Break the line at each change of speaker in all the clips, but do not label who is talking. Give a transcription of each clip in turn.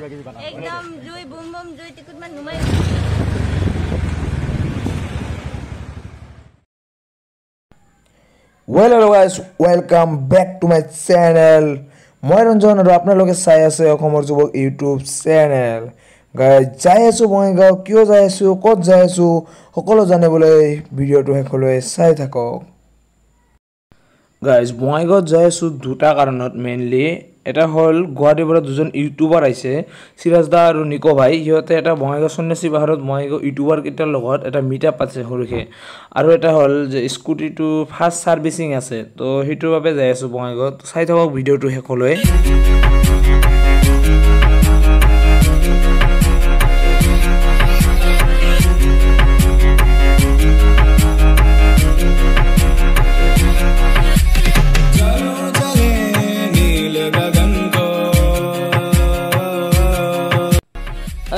एकदम जुई बुम बुम जुई टिकुटमा नुमाइ
Well, hello guys, welcome back to my channel. মই ৰঞ্জন আৰু আপোনালোকে চাই আছে অসমৰ যুৱক ইউটিউব চেনেল। গাইজ যাই আছো বঙাইগাঁও, কিয় যাই আছো, ক'ত যাই আছো, সকলো জানিবলৈ ভিডিঅ'টো শেষলৈ চাই থাকক। গাইজ বঙাইগাঁৱত যাই আছো দুটা কাৰণত মেইনলি। এটা হ'ল গুৱাহাটীৰ পৰা দুজন ইউটিউবাৰ আহিছে, চিৰাজ দা আৰু নিকো ভাই। সিহঁতে এটা বঙাইগাঁও সন্যাসী পাহাৰত বঙাইগাঁও ইউটিউবাৰ কেইটাৰ লগত এটা মিটআপ পাতিছে সৰুকৈ। আৰু এটা হ'ল যে স্কুটিটো ফাৰ্ষ্ট ছাৰ্ভিচিং আছে, তো সেইটোৰ বাবে যাই আছোঁ বঙাইগাঁৱত। চাই থাকক ভিডিঅ'টো শেষলৈ।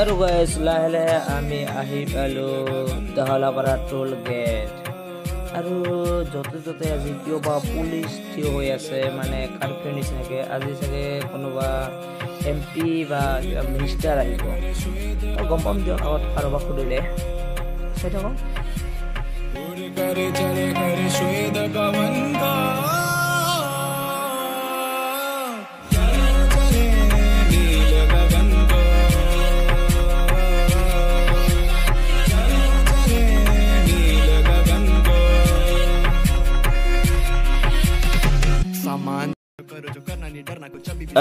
আৰু গাইজ লাহে লাহে আমি আহি পালোঁ দহলাপাৰা টোল গেট। আৰু য'তে ত'তে আজি কিয় বা পুলিচ থিয় হৈ আছে, মানে কাৰফিউ নিচিনাকৈ। আজি চাগে কোনোবা MP বা মিনিষ্টাৰ আহিব, গম পাম দিয়ক আগত কাৰোবাক সুধিলে। চাই থাকক।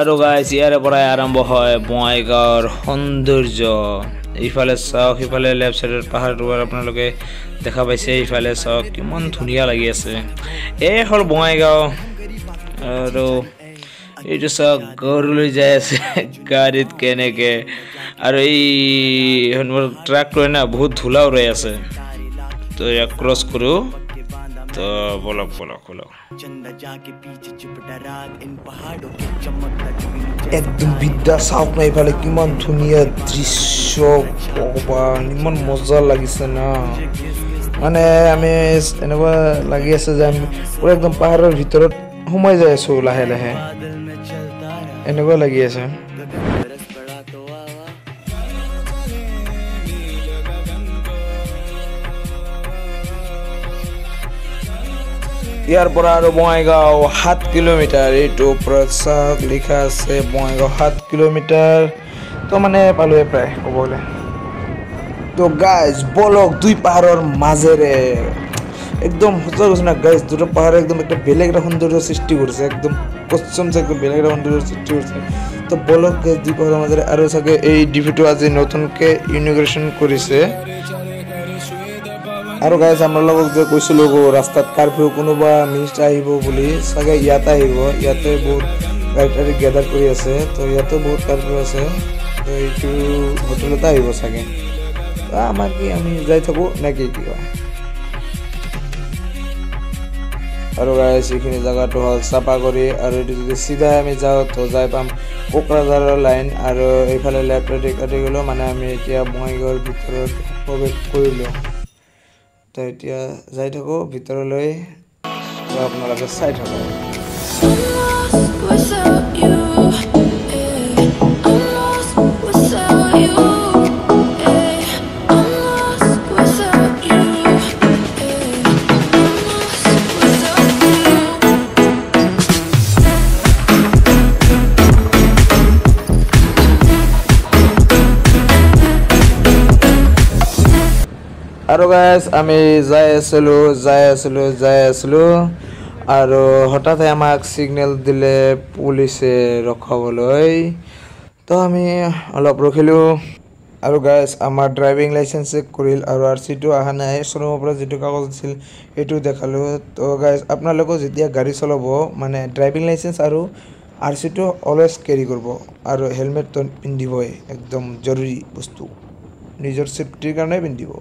আৰু গাইজ ইয়াৰে পৰাই আৰম্ভ হয় বঙাইগাঁৱৰ সৌন্দৰ্য। ইফালে চাওক, সিফালে লেফ্ট চাইডত পাহাৰটো আপোনালোকে দেখা পাইছে। ইফালে চাওক কিমান ধুনীয়া লাগি আছে। এই হ'ল বঙাইগাঁও। আৰু এইটো চাওক ঘৰলৈ যাই আছে গাড়ীত কেনেকৈ। আৰু এই ট্ৰাকটোৱে না বহুত ধূলা উৰাই আছে, তো ইয়াক ক্ৰছ কৰোঁ। তো বলক একদম বিদ্যা চাওক না, এইফালে কিমান ধুনীয়া দৃশ্য, ভগৱান ইমান মজা লাগিছে না। মানে আমি এনেকুৱা লাগি আছে যে আমি পুৰা একদম পাহাৰৰ ভিতৰত সোমাই যাই আছো লাহে লাহে, এনেকুৱা লাগি আছে। ইয়াৰ পৰা আৰু বঙাইগাঁও 7 কিলোমিটাৰ। এইটো ওপৰত চাওক লিখা আছে বঙাইগাঁও 7 কিলোমিটাৰ। তো মানে পালোৱে প্ৰায় ক'ব গ'লে। তো গাইজ বলক দুই পাহাৰৰ মাজেৰে একদম সঁচা কৈছে না গাইজ, দুটো পাহাৰে একদম একটা বেলেগ এটা সৌন্দৰ্য সৃষ্টি কৰিছে, একদম কচমছে একদম বেলেগ এটা সৌন্দৰ্য সৃষ্টি কৰিছে। তো বলক গাইজ দুই পাহাৰৰ মাজেৰে। আৰু চাগে এই ডিভিটো আজি নতুনকৈ ইনগ্ৰেশ্যন কৰিছে। আৰু গাইজ আমাৰ লগত যে কৈছিলোঁ ৰাস্তাত কাৰফিউ, কোনোবা মিনিষ্টাৰ আহিব বুলি, চাগে ইয়াতে আহিব। ইয়াতে বহুত গাড়ী টাড়ী গেডাৰ কৰি আছে, তো ইয়াতে বহুত কাৰফিউ আছে। তো এইটো হোটেলতে আহিব চাগে। আমাৰ কি আমি যাই থাকোঁ নে কি কয়। আৰু গাইজ এইখিনি জেগাটো হ'ল চাপাগুৰি। আৰু এইটো যদি চিধাই আমি যাওঁ তো যাই পাম কোকৰাঝাৰৰ লাইন। আৰু এইফালে লেফ্ট ৰাইট কাটি গ'লেও মানে আমি এতিয়া বঙাইগাঁৱৰ ভিতৰত প্ৰৱেশ কৰিলোঁ। তো এতিয়া যাই থাকোঁ ভিতৰলৈ, আপোনালোকে চাই থাকক। আৰু গাইজ আমি যাই আছিলোঁ আৰু হঠাতে আমাক ছিগনেল দিলে পুলিচে ৰখাবলৈ। তো আমি অলপ ৰখিলোঁ। আৰু গাইজ আমাৰ ড্ৰাইভিং লাইচেঞ্চ চেক কৰিল আৰু RC টো অহা নাই। শ্ব'ৰুমৰ পৰা যিটো কাগজ আছিল সেইটো দেখালোঁ। তো গাইজ আপোনালোকেও যেতিয়া গাড়ী চলাব মানে ড্ৰাইভিং লাইচেঞ্চ আৰু RC টো অলৱেজ কেৰি কৰিব। আৰু হেলমেটটো পিন্ধিবই, একদম জৰুৰী বস্তু, নিজৰ ছেফটিৰ কাৰণে পিন্ধিব।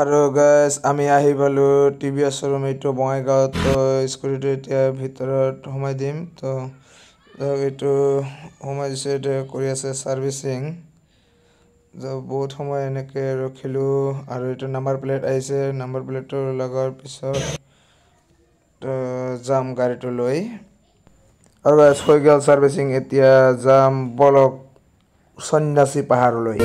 আৰু গাইজ আমি আহি পালোঁ TVS শ্ব'ৰুম, এইটো বঙাইগাঁৱত। তো স্কুটিটো এতিয়া ভিতৰত সোমাই দিম। তো এইটো সোমাই দিছে, এইটো কৰি আছে ছাৰ্ভিচিং। বহুত সময় এনেকৈ ৰখিলোঁ। আৰু এইটো নাম্বাৰ প্লেট আহিছে, নাম্বাৰ প্লেটটো লগাৰ পিছত যাম গাড়ীটো লৈ। আৰু গাইজ হৈ গ'ল ছাৰ্ভিচিং এতিয়া যাম বলক সন্ন্যাসী পাহাৰলৈ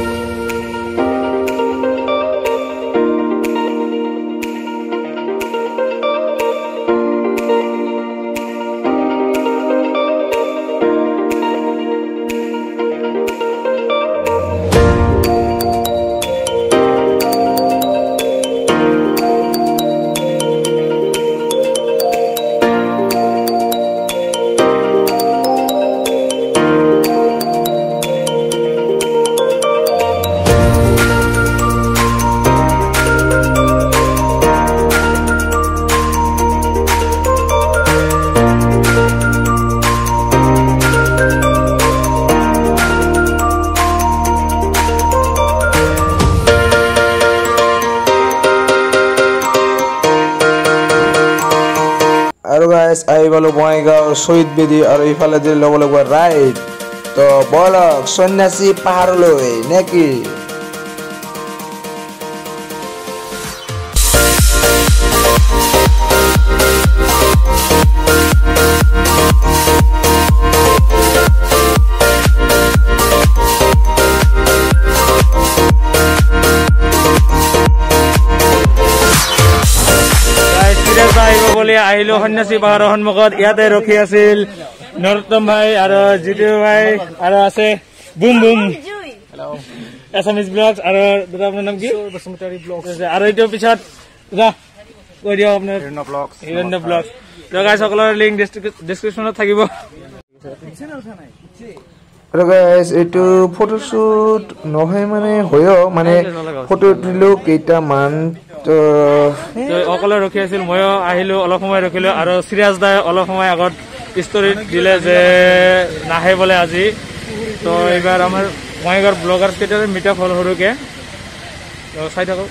আৰু গাইজ আহি পালো বঙাইগাঁও শহীদ বেদী আৰু ইফালে যদি ল'ব লাগিব ৰাইড তো বলক সন্ন্যাসী পাহাৰলৈ নেকি আহিলো সন্ন্যাসী পাহাৰৰ সন্মুখত ইয়াতে ৰখি আছিল নৰোত্তম ভাই আৰু জিতু ভাই আৰু আছে বুম বুম এছামিজ ব্লগছ আৰু দাদা আপোনাৰ নাম কি বসুমতাৰী ব্লগছ আৰু এইটো পিছত যা কৈ দিয়ক আপোনাৰ হিৰণ্য ব্লগছ তো গাইজ সকলৰ লিংক ডেছক্ৰিপশ্যনত থাকিব আৰু গাইজ এইটো ফটোশ্বুট নহয় মানে হয়ও মানে ফটো তুলিলো কেইটামান অকলে ৰখি আছিল ময়ো আহিলো অলপ সময় ৰখিলো আৰু সিৰাজ দাই অলপ সময় আগত ষ্টৰীত দিলে যে নাহে বোলে আজি তো এইবাৰ আমাৰ বঙাইগাঁৱৰ ব্লগাৰ কেইটাৰে মিটআপ হ'ল সৰুকে তো চাই থাকক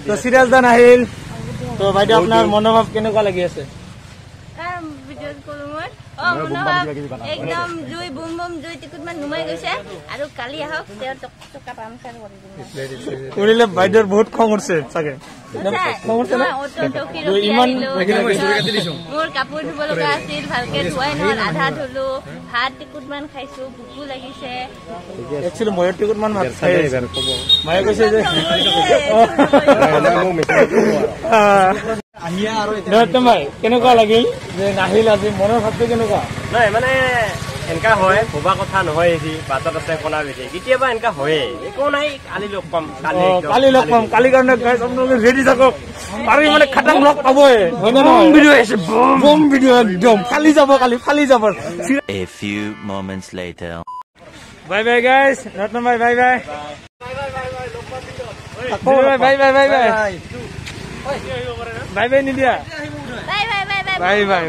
তো সিৰাজ দা নাহিল তো বাইদেউ আপোনাৰ মনোভাৱ কেনেকুৱা লাগি আছে
একদম জুই বুম বুম জুই টিকুটমান নুমাই গৈছে আৰু কালি আহক তেওঁৰ টকা পামচাৰ কৰি দিম
কৰিলে বাইদেউৰ বহুত খং উঠছে চাগে
মোৰ কাপোৰ ধুব লগা আছিল ভালকে ধুৱাই নহল আধা ধুলো ভাত টিকুটমান খাইছো ভোকো লাগিছে
একচুৱেলি ময়ৰ টিকুটমান ভাত খাই মায়ে কৈছে যে নৰোত্তম ভাই কেনেকুৱা লাগিল যে নাহিল আজি মনৰ ভাৱটো কেনেকুৱা
নাই মানে এনেকা হয় ভবা কথা নহয় এটি বাটত আছে কলা বেছি কেতিয়াবা এনেকা হয়ে একো নাই কালি লগ পাম
কালি কাৰণে ৰেডি থাকক পাৰি মানে খাটাং লগ পাবই হয় নে নহয় ভিডিঅ' আছে বম ভিডিঅ' একদম ফালি যাব কালি ফালি যাব
A few moments later
bye bye guys Narottam ভাই bye bye bye bye bye bye bye bye নিদিয়া
bye bye bye
bye bye